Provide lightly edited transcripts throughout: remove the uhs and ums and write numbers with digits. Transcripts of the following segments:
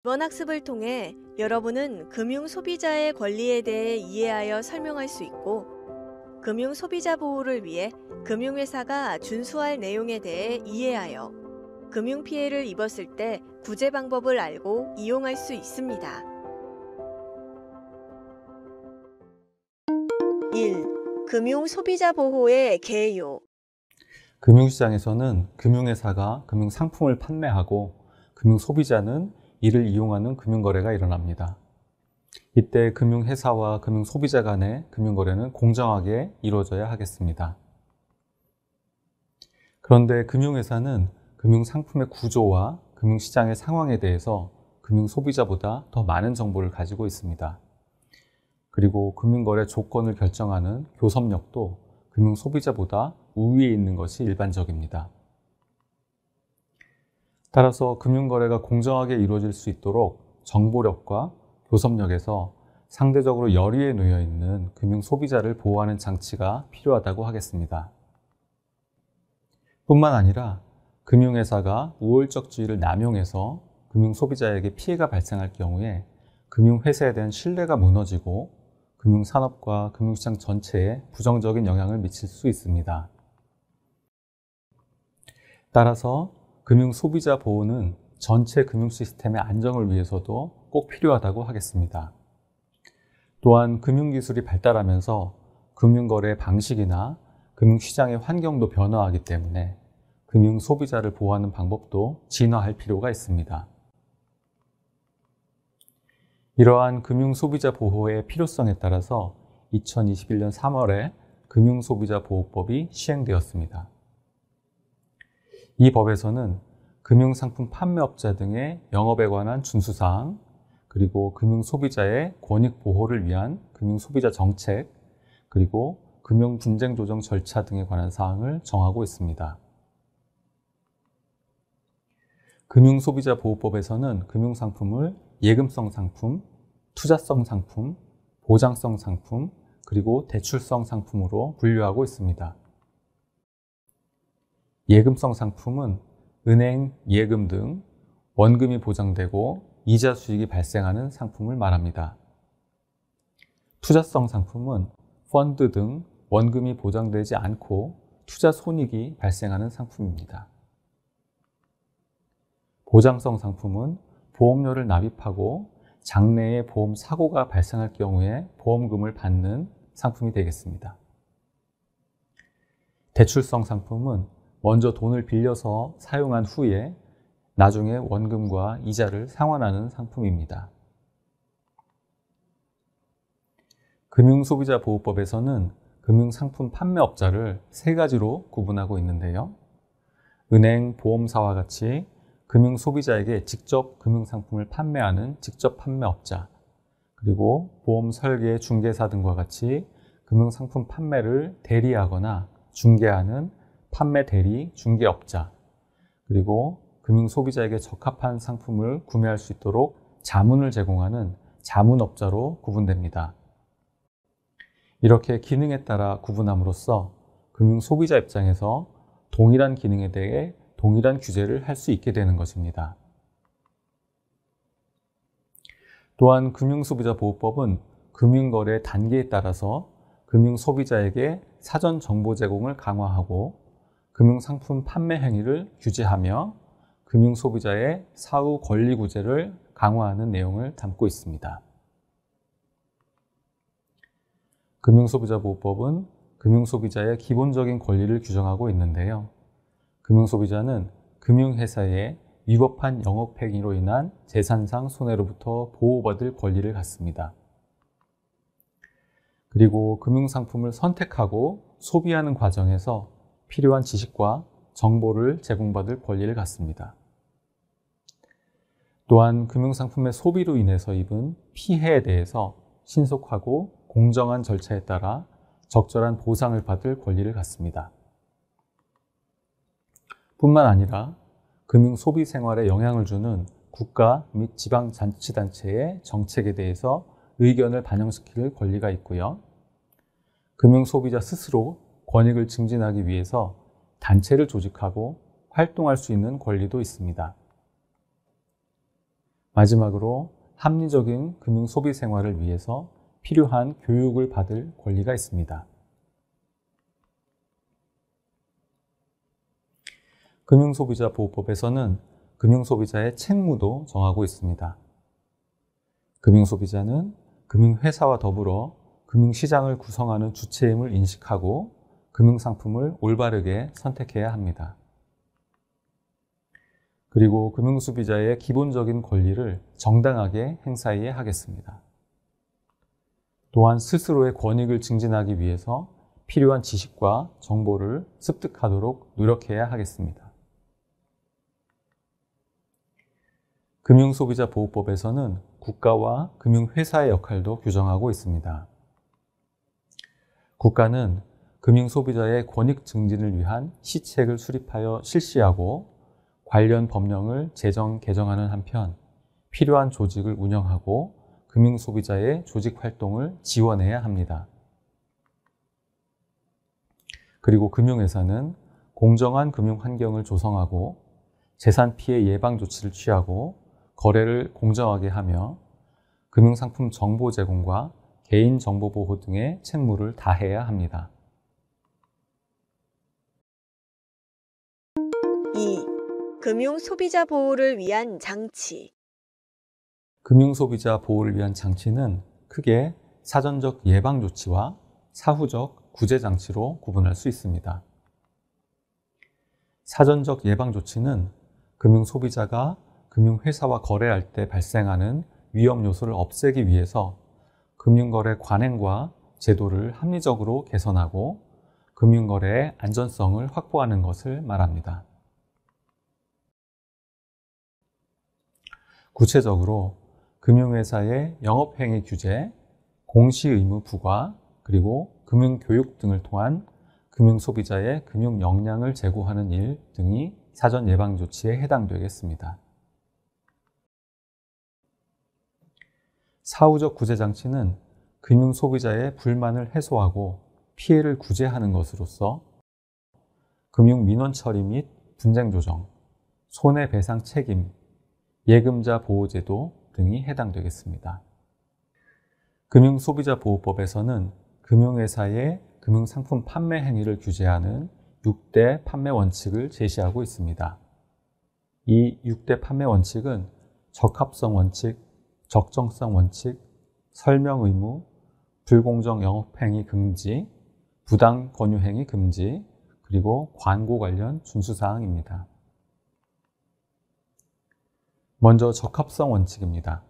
이번 학습을 통해 여러분은 금융 소비자의 권리에 대해 이해하여 설명할 수 있고, 금융 소비자 보호를 위해 금융회사가 준수할 내용에 대해 이해하여 금융 피해를 입었을 때 구제 방법을 알고 이용할 수 있습니다. 1. 금융 소비자 보호의 개요. 금융시장에서는 금융회사가 금융상품을 판매하고 금융소비자는 이를 이용하는 금융거래가 일어납니다. 이때 금융회사와 금융소비자 간의 금융거래는 공정하게 이루어져야 하겠습니다. 그런데 금융회사는 금융상품의 구조와 금융시장의 상황에 대해서 금융소비자보다 더 많은 정보를 가지고 있습니다. 그리고 금융거래 조건을 결정하는 교섭력도 금융소비자보다 우위에 있는 것이 일반적입니다. 따라서 금융거래가 공정하게 이루어질 수 있도록 정보력과 교섭력에서 상대적으로 열의에 놓여 있는 금융소비자를 보호하는 장치가 필요하다고 하겠습니다. 뿐만 아니라 금융회사가 우월적지위를 남용해서 금융소비자에게 피해가 발생할 경우에 금융회사에 대한 신뢰가 무너지고 금융산업과 금융시장 전체에 부정적인 영향을 미칠 수 있습니다. 따라서 금융소비자 보호는 전체 금융시스템의 안정을 위해서도 꼭 필요하다고 하겠습니다. 또한 금융기술이 발달하면서 금융거래 방식이나 금융시장의 환경도 변화하기 때문에 금융소비자를 보호하는 방법도 진화할 필요가 있습니다. 이러한 금융소비자 보호의 필요성에 따라서 2021년 3월에 금융소비자보호법이 시행되었습니다. 이 법에서는 금융상품 판매업자 등의 영업에 관한 준수사항, 그리고 금융소비자의 권익보호를 위한 금융소비자 정책, 그리고 금융분쟁조정 절차 등에 관한 사항을 정하고 있습니다. 금융소비자보호법에서는 금융상품을 예금성 상품, 투자성 상품, 보장성 상품, 그리고 대출성 상품으로 분류하고 있습니다. 예금성 상품은 은행, 예금 등 원금이 보장되고 이자 수익이 발생하는 상품을 말합니다. 투자성 상품은 펀드 등 원금이 보장되지 않고 투자 손익이 발생하는 상품입니다. 보장성 상품은 보험료를 납입하고 장래에 보험 사고가 발생할 경우에 보험금을 받는 상품이 되겠습니다. 대출성 상품은 먼저 돈을 빌려서 사용한 후에 나중에 원금과 이자를 상환하는 상품입니다. 금융소비자보호법에서는 금융상품 판매업자를 세 가지로 구분하고 있는데요. 은행, 보험사와 같이 금융소비자에게 직접 금융상품을 판매하는 직접 판매업자, 그리고 보험 설계 중개사 등과 같이 금융상품 판매를 대리하거나 중개하는 판매 대리 중개업자, 그리고 금융소비자에게 적합한 상품을 구매할 수 있도록 자문을 제공하는 자문업자로 구분됩니다. 이렇게 기능에 따라 구분함으로써 금융소비자 입장에서 동일한 기능에 대해 동일한 규제를 할 수 있게 되는 것입니다. 또한 금융소비자보호법은 금융거래 단계에 따라서 금융소비자에게 사전 정보 제공을 강화하고 금융상품 판매 행위를 규제하며 금융소비자의 사후 권리 구제를 강화하는 내용을 담고 있습니다. 금융소비자보호법은 금융소비자의 기본적인 권리를 규정하고 있는데요. 금융소비자는 금융회사의 위법한 영업행위로 인한 재산상 손해로부터 보호받을 권리를 갖습니다. 그리고 금융상품을 선택하고 소비하는 과정에서 필요한 지식과 정보를 제공받을 권리를 갖습니다. 또한 금융상품의 소비로 인해서 입은 피해에 대해서 신속하고 공정한 절차에 따라 적절한 보상을 받을 권리를 갖습니다. 뿐만 아니라 금융 소비 생활에 영향을 주는 국가 및 지방자치단체의 정책에 대해서 의견을 반영시킬 권리가 있고요. 금융 소비자 스스로 권익을 증진하기 위해서 단체를 조직하고 활동할 수 있는 권리도 있습니다. 마지막으로 합리적인 금융 소비 생활을 위해서 필요한 교육을 받을 권리가 있습니다. 금융소비자보호법에서는 금융소비자의 책무도 정하고 있습니다. 금융소비자는 금융회사와 더불어 금융시장을 구성하는 주체임을 인식하고 금융상품을 올바르게 선택해야 합니다. 그리고 금융소비자의 기본적인 권리를 정당하게 행사해야 하겠습니다. 또한 스스로의 권익을 증진하기 위해서 필요한 지식과 정보를 습득하도록 노력해야 하겠습니다. 금융소비자보호법에서는 국가와 금융회사의 역할도 규정하고 있습니다. 국가는 금융소비자의 권익 증진을 위한 시책을 수립하여 실시하고 관련 법령을 제정, 개정하는 한편 필요한 조직을 운영하고 금융소비자의 조직 활동을 지원해야 합니다. 그리고 금융회사는 공정한 금융 환경을 조성하고 재산 피해 예방 조치를 취하고 거래를 공정하게 하며 금융상품 정보 제공과 개인정보보호 등의 책무를 다해야 합니다. 2. 금융 소비자 보호를 위한 장치. 금융소비자 보호를 위한 장치는 크게 사전적 예방 조치와 사후적 구제 장치로 구분할 수 있습니다. 사전적 예방 조치는 금융소비자가 금융회사와 거래할 때 발생하는 위험 요소를 없애기 위해서 금융거래 관행과 제도를 합리적으로 개선하고 금융거래의 안전성을 확보하는 것을 말합니다. 구체적으로 금융회사의 영업행위 규제, 공시의무 부과, 그리고 금융교육 등을 통한 금융소비자의 금융 역량을 제고하는 일 등이 사전 예방 조치에 해당되겠습니다. 사후적 구제 장치는 금융소비자의 불만을 해소하고 피해를 구제하는 것으로서 금융민원 처리 및 분쟁 조정, 손해배상 책임, 예금자 보호제도 등이 해당되겠습니다. 금융소비자보호법에서는 금융회사의 금융상품 판매 행위를 규제하는 6대 판매 원칙을 제시하고 있습니다. 이 6대 판매 원칙은 적합성 원칙, 적정성 원칙, 설명 의무, 불공정 영업행위 금지, 부당 권유행위 금지, 그리고 광고 관련 준수사항입니다. 먼저 적합성 원칙입니다.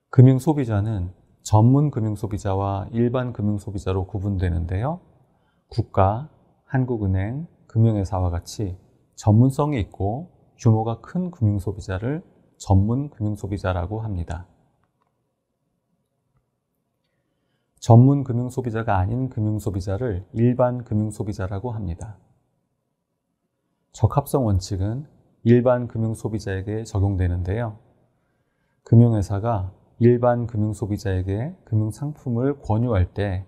금융소비자는 전문 금융소비자와 일반 금융소비자로 구분되는데요. 국가, 한국은행, 금융회사와 같이 전문성이 있고 규모가 큰 금융소비자를 전문 금융소비자라고 합니다. 전문 금융소비자가 아닌 금융소비자를 일반 금융소비자라고 합니다. 적합성 원칙은 일반 금융소비자에게 적용되는데요. 금융회사가 일반 금융소비자에게 금융상품을 권유할 때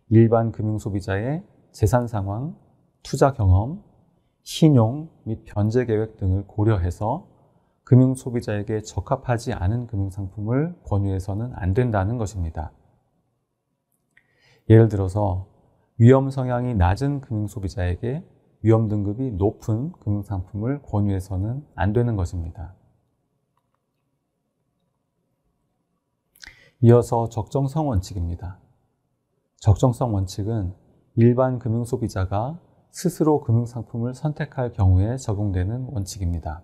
일반 금융소비자의 재산 상황, 투자 경험, 신용 및 변제 계획 등을 고려해서 금융소비자에게 적합하지 않은 금융상품을 권유해서는 안 된다는 것입니다. 예를 들어서 위험 성향이 낮은 금융소비자에게 위험 등급이 높은 금융상품을 권유해서는 안 되는 것입니다. 이어서 적정성 원칙입니다. 적정성 원칙은 일반 금융소비자가 스스로 금융상품을 선택할 경우에 적용되는 원칙입니다.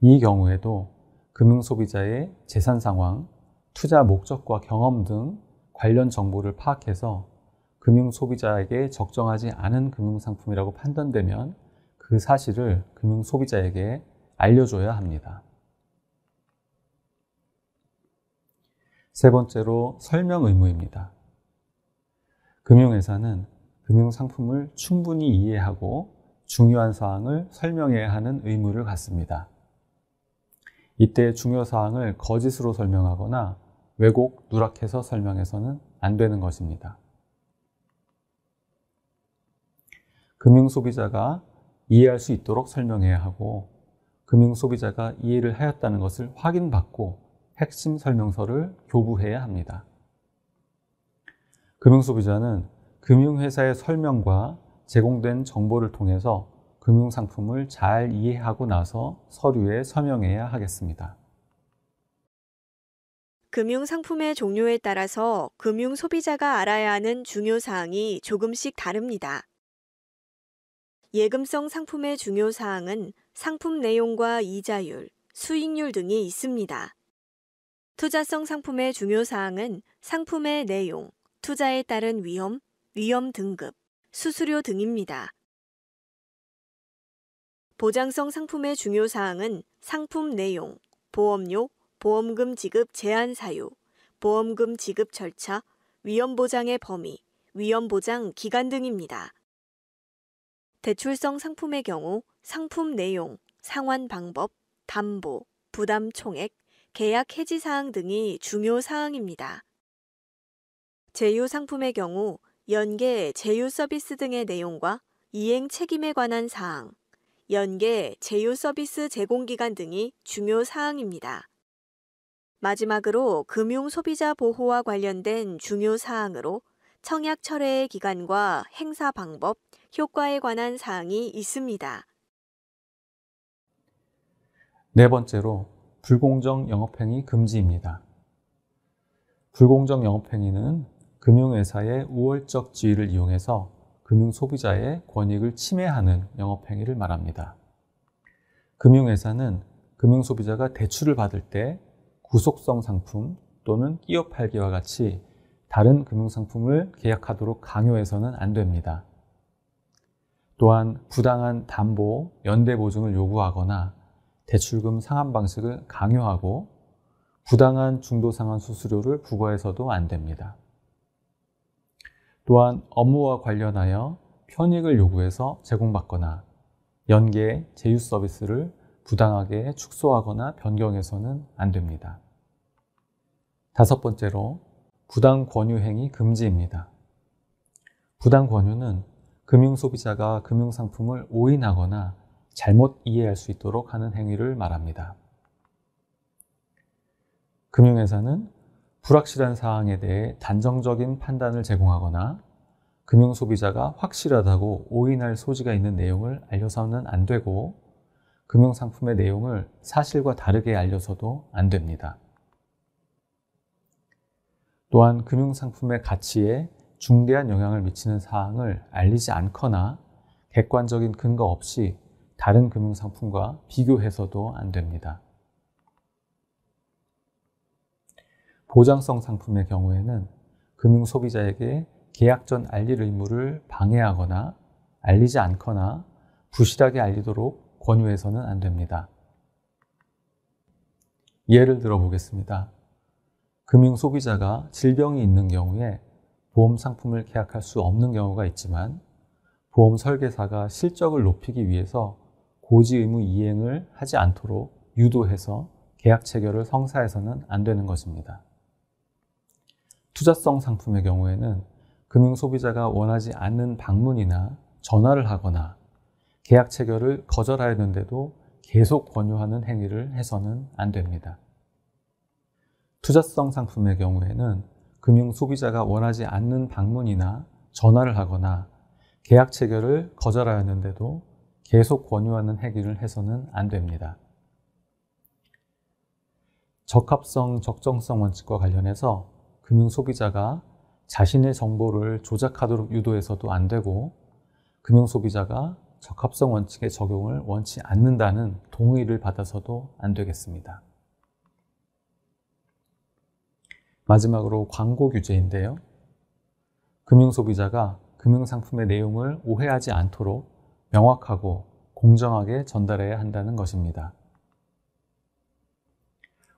이 경우에도 금융소비자의 재산 상황, 투자 목적과 경험 등 관련 정보를 파악해서 금융소비자에게 적정하지 않은 금융상품이라고 판단되면 그 사실을 금융소비자에게 알려줘야 합니다. 세 번째로 설명 의무입니다. 금융회사는 금융상품을 충분히 이해하고 중요한 사항을 설명해야 하는 의무를 갖습니다. 이때 중요 사항을 거짓으로 설명하거나 왜곡, 누락해서 설명해서는 안 되는 것입니다. 금융소비자가 이해할 수 있도록 설명해야 하고 금융소비자가 이해를 하였다는 것을 확인받고 핵심 설명서를 교부해야 합니다. 금융소비자는 금융회사의 설명과 제공된 정보를 통해서 금융상품을 잘 이해하고 나서 서류에 서명해야 하겠습니다. 금융상품의 종류에 따라서 금융소비자가 알아야 하는 중요 사항이 조금씩 다릅니다. 예금성 상품의 중요 사항은 상품 내용과 이자율, 수익률 등이 있습니다. 투자성 상품의 중요 사항은 상품의 내용, 투자에 따른 위험, 위험 등급, 수수료 등입니다. 보장성 상품의 중요 사항은 상품 내용, 보험료, 보험금 지급 제한 사유, 보험금 지급 절차, 위험 보장의 범위, 위험 보장 기간 등입니다. 대출성 상품의 경우 상품 내용, 상환 방법, 담보, 부담 총액, 계약 해지 사항 등이 중요 사항입니다. 제휴 상품의 경우 연계, 제휴 서비스 등의 내용과 이행 책임에 관한 사항, 연계, 제휴 서비스 제공 기간 등이 중요 사항입니다. 마지막으로 금융 소비자 보호와 관련된 중요 사항으로 청약 철회의 기간과 행사 방법, 효과에 관한 사항이 있습니다. 네 번째로 불공정 영업행위 금지입니다. 불공정 영업행위는 금융회사의 우월적 지위를 이용해서 금융소비자의 권익을 침해하는 영업행위를 말합니다. 금융회사는 금융소비자가 대출을 받을 때 구속성 상품 또는 끼어 팔기와 같이 다른 금융상품을 계약하도록 강요해서는 안 됩니다. 또한 부당한 담보, 연대 보증을 요구하거나 대출금 상환 방식을 강요하고 부당한 중도상환 수수료를 부과해서도 안 됩니다. 또한 업무와 관련하여 편익을 요구해서 제공받거나 연계, 제휴 서비스를 부당하게 축소하거나 변경해서는 안 됩니다. 다섯 번째로 부당 권유 행위 금지입니다. 부당 권유는 금융소비자가 금융상품을 오인하거나 잘못 이해할 수 있도록 하는 행위를 말합니다. 금융회사는 불확실한 사항에 대해 단정적인 판단을 제공하거나 금융소비자가 확실하다고 오인할 소지가 있는 내용을 알려서는 안 되고 금융상품의 내용을 사실과 다르게 알려서도 안 됩니다. 또한 금융상품의 가치에 중대한 영향을 미치는 사항을 알리지 않거나 객관적인 근거 없이 다른 금융상품과 비교해서도 안 됩니다. 보장성 상품의 경우에는 금융소비자에게 계약 전 알릴 의무를 방해하거나 알리지 않거나 부실하게 알리도록 권유해서는 안 됩니다. 예를 들어 보겠습니다. 금융소비자가 질병이 있는 경우에 보험 상품을 계약할 수 없는 경우가 있지만 보험 설계사가 실적을 높이기 위해서 고지 의무 이행을 하지 않도록 유도해서 계약 체결을 성사해서는 안 되는 것입니다. 투자성 상품의 경우에는 금융소비자가 원하지 않는 방문이나 전화를 하거나 계약 체결을 거절하였는데도 계속 권유하는 행위를 해서는 안 됩니다. 투자성 상품의 경우에는 금융소비자가 원하지 않는 방문이나 전화를 하거나 계약 체결을 거절하였는데도 계속 권유하는 행위를 해서는 안 됩니다. 적합성, 적정성 원칙과 관련해서 금융소비자가 자신의 정보를 조작하도록 유도해서도 안 되고 금융소비자가 적합성 원칙의 적용을 원치 않는다는 동의를 받아서도 안 되겠습니다. 마지막으로 광고 규제인데요. 금융소비자가 금융상품의 내용을 오해하지 않도록 명확하고 공정하게 전달해야 한다는 것입니다.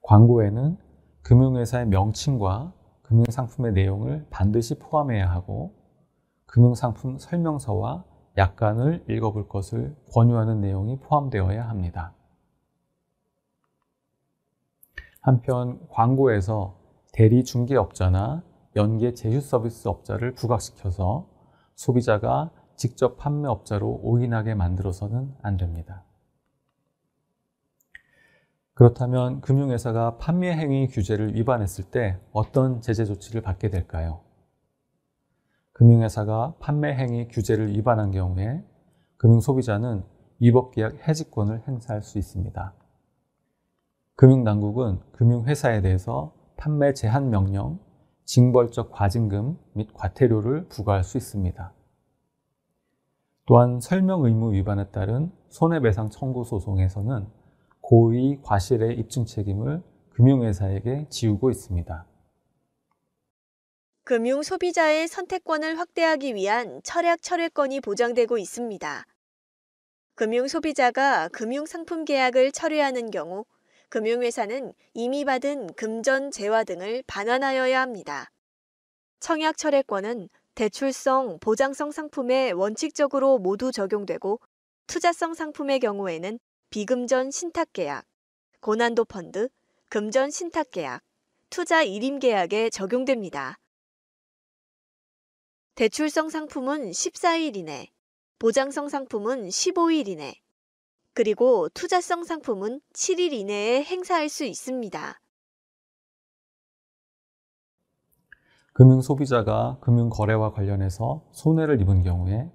광고에는 금융회사의 명칭과 금융상품의 내용을 반드시 포함해야 하고 금융상품 설명서와 약관을 읽어볼 것을 권유하는 내용이 포함되어야 합니다. 한편 광고에서 대리 중개업자나 연계 제휴 서비스 업자를 부각시켜서 소비자가 직접 판매업자로 오인하게 만들어서는 안 됩니다. 그렇다면 금융회사가 판매행위 규제를 위반했을 때 어떤 제재 조치를 받게 될까요? 금융회사가 판매행위 규제를 위반한 경우에 금융소비자는 위법계약 해지권을 행사할 수 있습니다. 금융당국은 금융회사에 대해서 판매 제한 명령, 징벌적 과징금 및 과태료를 부과할 수 있습니다. 또한 설명 의무 위반에 따른 손해배상 청구 소송에서는 고의 과실의 입증 책임을 금융회사에게 지우고 있습니다. 금융 소비자의 선택권을 확대하기 위한 철약 철회권이 보장되고 있습니다. 금융 소비자가 금융 상품 계약을 철회하는 경우 금융회사는 이미 받은 금전 재화 등을 반환하여야 합니다. 청약 철회권은 대출성, 보장성 상품에 원칙적으로 모두 적용되고 투자성 상품의 경우에는 비금전 신탁계약, 고난도 펀드, 금전 신탁계약, 투자 일임 계약에 적용됩니다. 대출성 상품은 14일 이내, 보장성 상품은 15일 이내, 그리고 투자성 상품은 7일 이내에 행사할 수 있습니다. 금융소비자가 금융거래와 관련해서 손해를 입은 경우에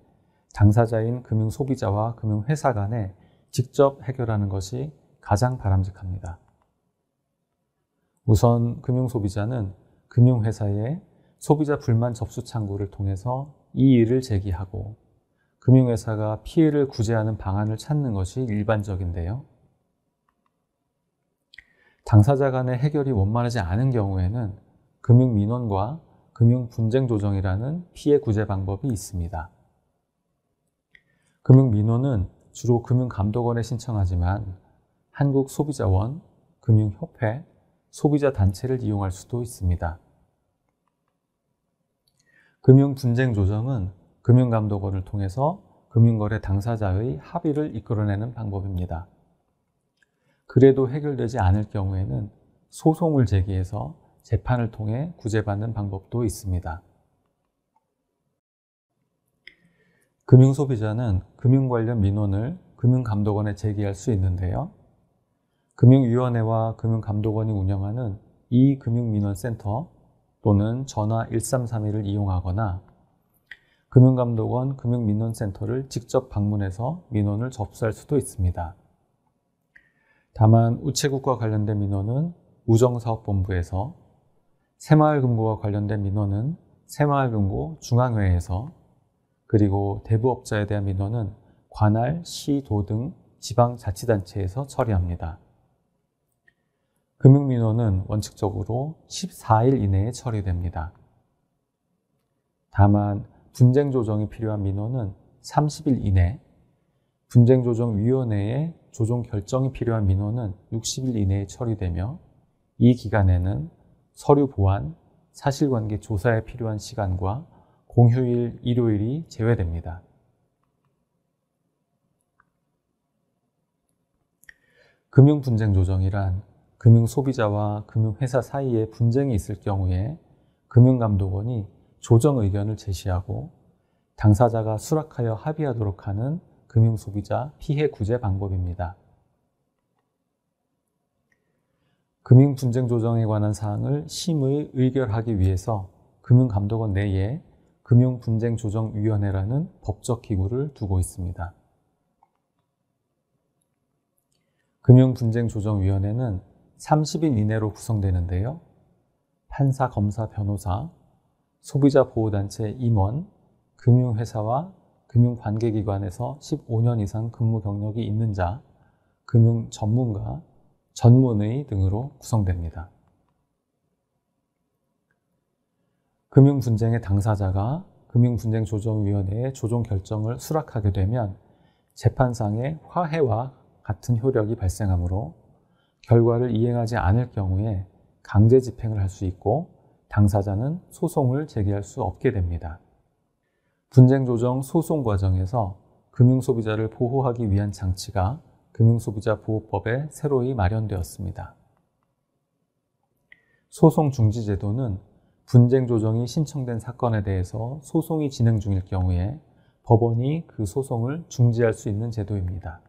당사자인 금융소비자와 금융회사 간에 직접 해결하는 것이 가장 바람직합니다. 우선 금융소비자는 금융회사에 소비자 불만 접수 창구를 통해서 이의를 제기하고 금융회사가 피해를 구제하는 방안을 찾는 것이 일반적인데요. 당사자 간의 해결이 원만하지 않은 경우에는 금융민원과 금융분쟁조정이라는 피해 구제 방법이 있습니다. 금융민원은 주로 금융감독원에 신청하지만 한국소비자원, 금융협회, 소비자단체를 이용할 수도 있습니다. 금융분쟁조정은 금융감독원을 통해서 금융거래 당사자의 합의를 이끌어내는 방법입니다. 그래도 해결되지 않을 경우에는 소송을 제기해서 재판을 통해 구제받는 방법도 있습니다. 금융소비자는 금융 관련 민원을 금융감독원에 제기할 수 있는데요. 금융위원회와 금융감독원이 운영하는 이금융민원센터 또는 전화 1331을 이용하거나 금융감독원 금융민원센터를 직접 방문해서 민원을 접수할 수도 있습니다. 다만 우체국과 관련된 민원은 우정사업본부에서, 새마을금고와 관련된 민원은 새마을금고 중앙회에서, 그리고 대부업자에 대한 민원은 관할, 시, 도 등 지방자치단체에서 처리합니다. 금융민원은 원칙적으로 14일 이내에 처리됩니다. 다만 분쟁조정이 필요한 민원은 30일 이내, 분쟁조정위원회의 조정 결정이 필요한 민원은 60일 이내에 처리되며 이 기간에는 서류 보완, 사실관계 조사에 필요한 시간과 공휴일, 일요일이 제외됩니다. 금융분쟁조정이란 금융소비자와 금융회사 사이에 분쟁이 있을 경우에 금융감독원이 조정 의견을 제시하고 당사자가 수락하여 합의하도록 하는 금융소비자 피해 구제 방법입니다. 금융분쟁조정에 관한 사항을 심의 의결하기 위해서 금융감독원 내에 금융분쟁조정위원회라는 법적 기구를 두고 있습니다. 금융분쟁조정위원회는 30일 이내로 구성되는데요. 판사, 검사, 변호사, 소비자보호단체 임원, 금융회사와 금융관계기관에서 15년 이상 근무 경력이 있는 자, 금융전문가, 전문의 등으로 구성됩니다. 금융분쟁의 당사자가 금융분쟁조정위원회의 조정 결정을 수락하게 되면 재판상의 화해와 같은 효력이 발생하므로 결과를 이행하지 않을 경우에 강제 집행을 할 수 있고 당사자는 소송을 제기할 수 없게 됩니다. 분쟁조정 소송 과정에서 금융소비자를 보호하기 위한 장치가 금융소비자보호법에 새로이 마련되었습니다. 소송중지제도는 분쟁조정이 신청된 사건에 대해서 소송이 진행 중일 경우에 법원이 그 소송을 중지할 수 있는 제도입니다.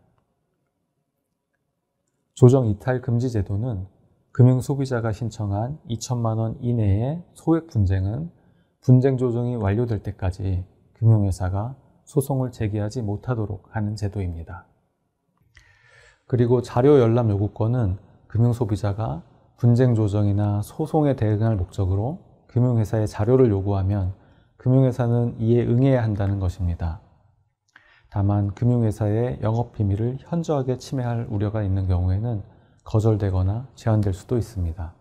조정 이탈 금지 제도는 금융소비자가 신청한 2천만 원 이내의 소액 분쟁은 분쟁 조정이 완료될 때까지 금융회사가 소송을 제기하지 못하도록 하는 제도입니다. 그리고 자료 열람 요구권은 금융소비자가 분쟁 조정이나 소송에 대응할 목적으로 금융회사에 자료를 요구하면 금융회사는 이에 응해야 한다는 것입니다. 다만 금융회사의 영업비밀을 현저하게 침해할 우려가 있는 경우에는 거절되거나 제한될 수도 있습니다.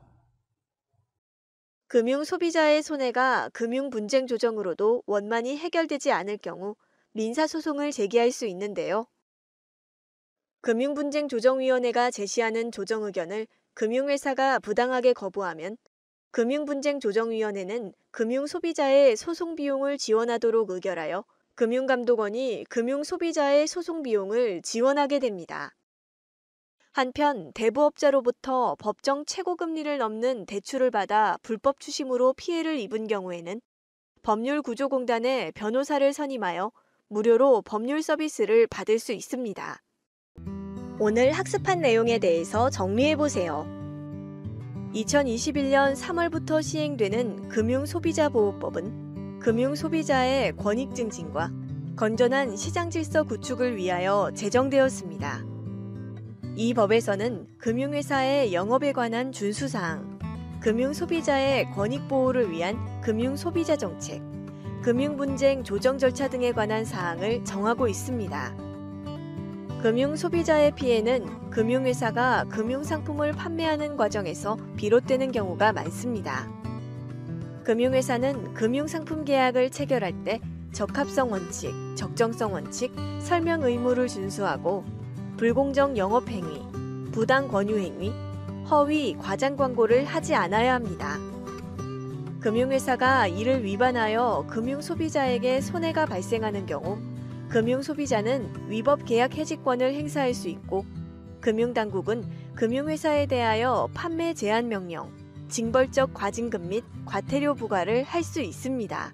금융소비자의 손해가 금융분쟁 조정으로도 원만히 해결되지 않을 경우 민사소송을 제기할 수 있는데요. 금융분쟁조정위원회가 제시하는 조정 의견을 금융회사가 부당하게 거부하면 금융분쟁조정위원회는 금융소비자의 소송 비용을 지원하도록 의결하여 금융감독원이 금융소비자의 소송 비용을 지원하게 됩니다. 한편 대부업자로부터 법정 최고금리를 넘는 대출을 받아 불법 추심으로 피해를 입은 경우에는 법률구조공단에 변호사를 선임하여 무료로 법률 서비스를 받을 수 있습니다. 오늘 학습한 내용에 대해서 정리해보세요. 2021년 3월부터 시행되는 금융소비자보호법은 금융소비자의 권익 증진과 건전한 시장 질서 구축을 위하여 제정되었습니다. 이 법에서는 금융회사의 영업에 관한 준수사항, 금융소비자의 권익 보호를 위한 금융소비자 정책, 금융분쟁 조정 절차 등에 관한 사항을 정하고 있습니다. 금융소비자의 피해는 금융회사가 금융상품을 판매하는 과정에서 비롯되는 경우가 많습니다. 금융회사는 금융상품 계약을 체결할 때 적합성 원칙, 적정성 원칙, 설명 의무를 준수하고 불공정 영업행위, 부당 권유행위, 허위, 과장 광고를 하지 않아야 합니다. 금융회사가 이를 위반하여 금융소비자에게 손해가 발생하는 경우 금융소비자는 위법 계약 해지권을 행사할 수 있고 금융당국은 금융회사에 대하여 판매 제한 명령, 징벌적 과징금 및 과태료 부과를 할 수 있습니다.